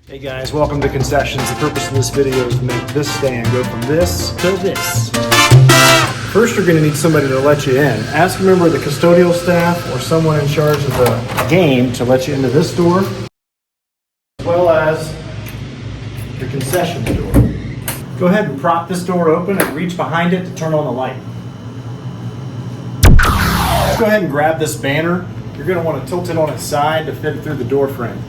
Hey guys, welcome to Concessions. The purpose of this video is to make this stand go from this to this. First, you're going to need somebody to let you in. Ask a member of the custodial staff or someone in charge of the game to let you into this door, as well as the concessions door. Go ahead and prop this door open and reach behind it to turn on the light. Go ahead and grab this banner. You're going to want to tilt it on its side to fit it through the door frame.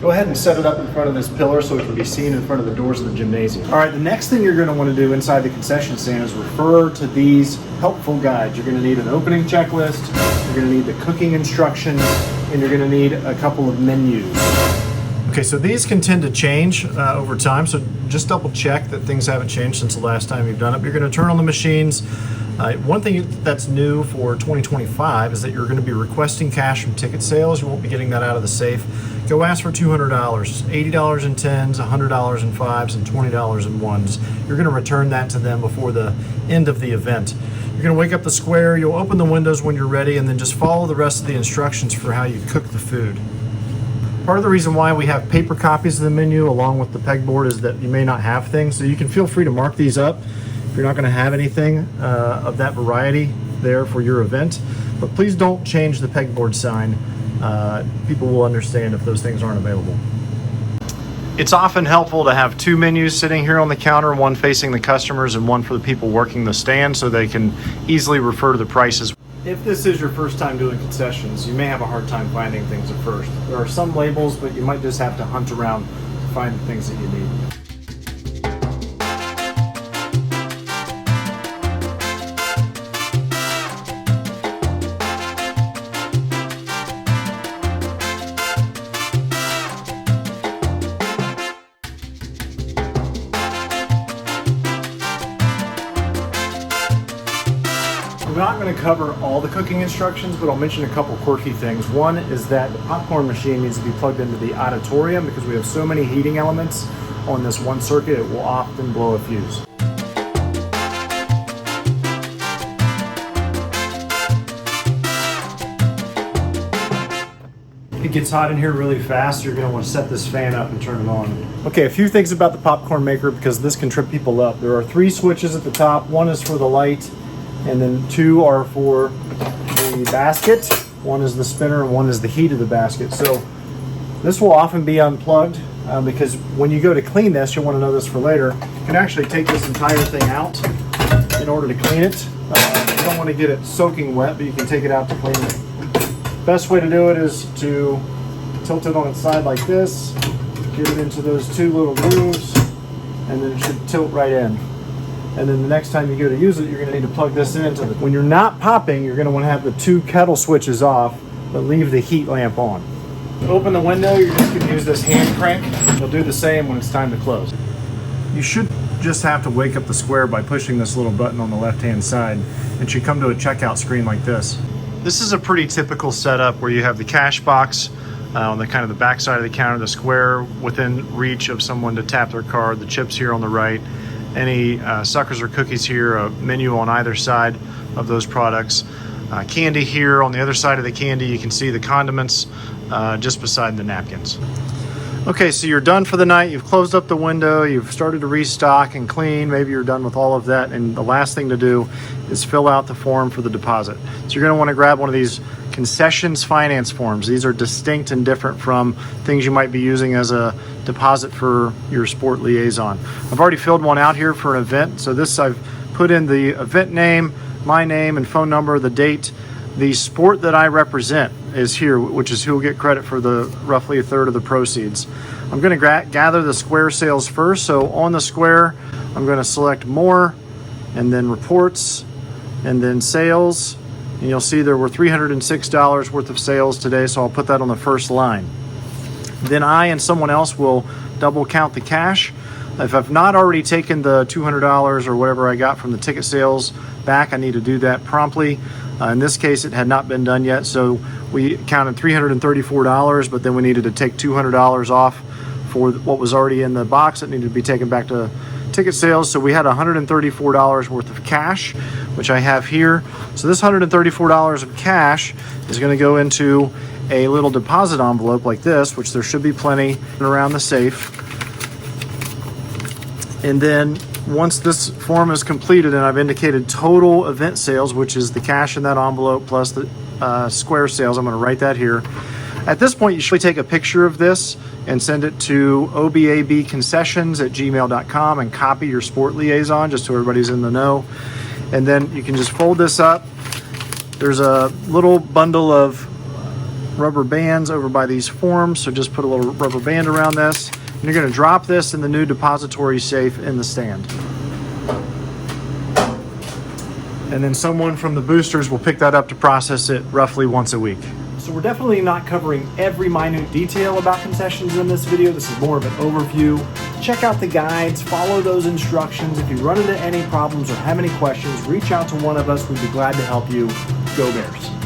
Go ahead and set it up in front of this pillar so it can be seen in front of the doors of the gymnasium. All right, the next thing you're going to want to do inside the concession stand is refer to these helpful guides. You're going to need an opening checklist, you're going to need the cooking instructions, and you're going to need a couple of menus. Okay, so these can tend to change over time, so just double check that things haven't changed since the last time you've done it. You're going to turn on the machines. One thing that's new for 2025 is that you're going to be requesting cash from ticket sales. You won't be getting that out of the safe. Go ask for $200, $80 in tens, $100 in fives, and $20 in ones. You're going to return that to them before the end of the event. You're going to wake up the square, you'll open the windows when you're ready, and then just follow the rest of the instructions for how you cook the food. Part of the reason why we have paper copies of the menu along with the pegboard is that you may not have things, so you can feel free to mark these up if you're not going to have anything of that variety there for your event. But please don't change the pegboard sign. People will understand if those things aren't available. It's often helpful to have two menus sitting here on the counter, one facing the customers and one for the people working the stand, so they can easily refer to the prices. If this is your first time doing concessions, you may have a hard time finding things at first. There are some labels, but you might just have to hunt around to find the things that you need. I'm not going to cover all the cooking instructions, but I'll mention a couple quirky things. One is that the popcorn machine needs to be plugged into the auditorium because we have so many heating elements on this one circuit, it will often blow a fuse. It gets hot in here really fast, you're going to want to set this fan up and turn it on. Okay, a few things about the popcorn maker because this can trip people up. There are 3 switches at the top. One is for the light, and then 2 are for the basket. One is the spinner and one is the heat of the basket. So this will often be unplugged because when you go to clean this, you'll want to know this for later, you can actually take this entire thing out in order to clean it. You don't want to get it soaking wet, but you can take it out to clean it. Best way to do it is to tilt it on its side like this, get it into those 2 little grooves, and then it should tilt right in. And then the next time you go to use it, you're going to need to plug this into the... When you're not popping, you're going to want to have the 2 kettle switches off, but leave the heat lamp on. To open the window, you're just going to use this hand crank. You'll do the same when it's time to close. You should just have to wake up the square by pushing this little button on the left-hand side. It should come to a checkout screen like this. This is a pretty typical setup where you have the cash box on the kind of the back side of the counter, the square within reach of someone to tap their card, the chips here on the right, any suckers or cookies here, a menu on either side of those products. Candy here on the other side of the candy, you can see the condiments just beside the napkins. Okay, so you're done for the night, you've closed up the window, you've started to restock and clean, maybe you're done with all of that, and the last thing to do is fill out the form for the deposit. So you're going to want to grab one of these concessions finance forms. These are distinct and different from things you might be using as a deposit for your sport liaison. I've already filled one out here for an event, so this I've put in the event name, my name and phone number, the date. The sport that I represent is here, which is who will get credit for the roughly 1/3 of the proceeds. I'm going to gather the square sales first, so on the square I'm going to select more and then reports and then sales, and you'll see there were $306 worth of sales today, so I'll put that on the first line. Then I and someone else will double count the cash. If I've not already taken the $200 or whatever I got from the ticket sales back, I need to do that promptly. In this case, it had not been done yet, so we counted $334, but then we needed to take $200 off for what was already in the box that needed to be taken back to ticket sales. So we had $134 worth of cash, which I have here. So this $134 of cash is going to go into a little deposit envelope like this, which there should be plenty around the safe. And then once this form is completed and I've indicated total event sales, which is the cash in that envelope plus the square sales, I'm going to write that here. At this point, you should take a picture of this and send it to obabconcessions@gmail.com and copy your sport liaison just so everybody's in the know. And then you can just fold this up. There's a little bundle of rubber bands over by these forms, so just put a little rubber band around this. And you're going to drop this in the new depository safe in the stand. And then someone from the boosters will pick that up to process it roughly once a week. So we're definitely not covering every minute detail about concessions in this video. This is more of an overview. Check out the guides, follow those instructions. If you run into any problems or have any questions, reach out to one of us. We'd be glad to help you. Go Bears.